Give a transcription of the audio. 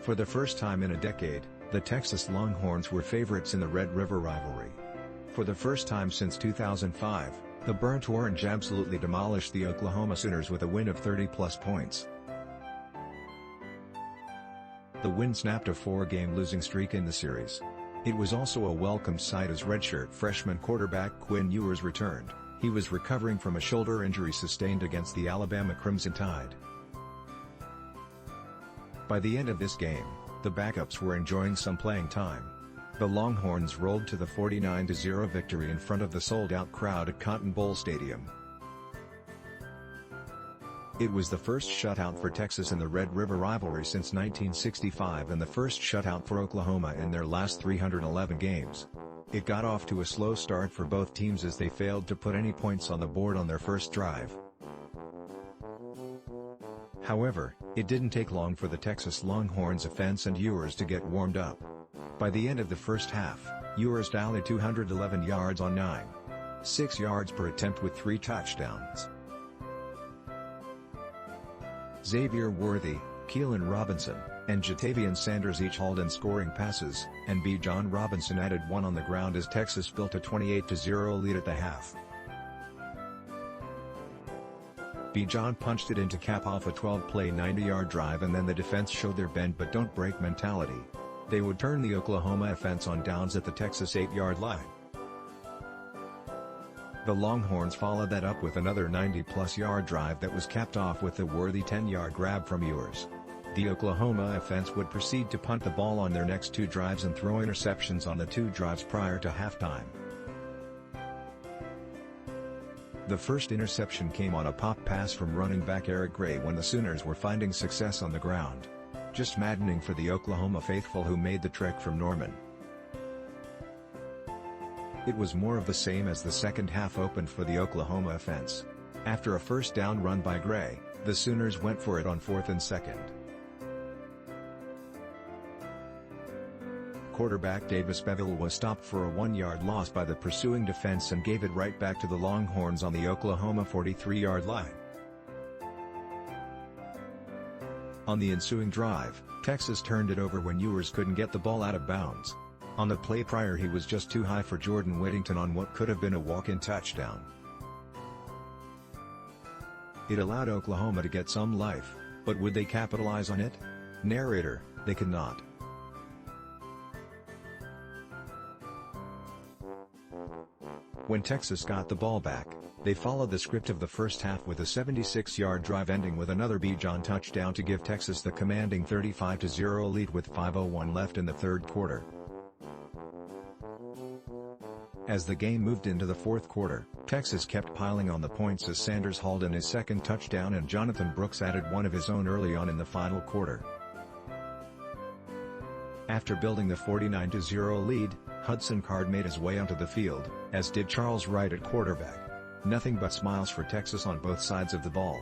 For the first time in a decade, the Texas Longhorns were favorites in the Red River Rivalry. For the first time since 2005, the Burnt Orange absolutely demolished the Oklahoma Sooners with a win of 30-plus points. The win snapped a 4-game losing streak in the series. It was also a welcome sight as redshirt freshman quarterback Quinn Ewers returned. He was recovering from a shoulder injury sustained against the Alabama Crimson Tide. By the end of this game, the backups were enjoying some playing time. The Longhorns rolled to the 49-0 victory in front of the sold-out crowd at Cotton Bowl Stadium. It was the first shutout for Texas in the Red River Rivalry since 1965 and the first shutout for Oklahoma in their last 311 games. It got off to a slow start for both teams as they failed to put any points on the board on their first drive. However, it didn't take long for the Texas Longhorns offense and Ewers to get warmed up. By the end of the first half, Ewers tallied 211 yards on 9.6 yards per attempt with 3 touchdowns. Xavier Worthy, Keilan Robinson, and Ja'Tavion Sanders each hauled in scoring passes, and Bijan Robinson added one on the ground as Texas built a 28-0 lead at the half. Bijan punched it in to cap off a 12-play 90-yard drive, and then the defense showed their bend but don't break mentality. They would turn the Oklahoma offense on downs at the Texas 8-yard line. The Longhorns followed that up with another 90-plus yard drive that was capped off with the worthy 10-yard grab from Ewers. The Oklahoma offense would proceed to punt the ball on their next 2 drives and throw interceptions on the 2 drives prior to halftime. The first interception came on a pop pass from running back Eric Gray when the Sooners were finding success on the ground. Just maddening for the Oklahoma faithful who made the trek from Norman. It was more of the same as the second half opened for the Oklahoma offense. After a first down run by Gray, the Sooners went for it on 4th and 2nd. Quarterback Davis Beville was stopped for a 1-yard loss by the pursuing defense and gave it right back to the Longhorns on the Oklahoma 43-yard line. On the ensuing drive, Texas turned it over when Ewers couldn't get the ball out of bounds. On the play prior, he was just too high for Jordan Whittington on what could have been a walk-in touchdown. It allowed Oklahoma to get some life, but would they capitalize on it? Narrator, they could not. When Texas got the ball back, they followed the script of the first half with a 76-yard drive ending with another Bijan touchdown to give Texas the commanding 35-0 lead with 5:01 left in the third quarter. As the game moved into the fourth quarter, Texas kept piling on the points as Sanders hauled in his second touchdown and Jonathan Brooks added one of his own early on in the final quarter. After building the 49-0 lead, Hudson Card made his way onto the field, as did Charles Wright at quarterback. Nothing but smiles for Texas on both sides of the ball.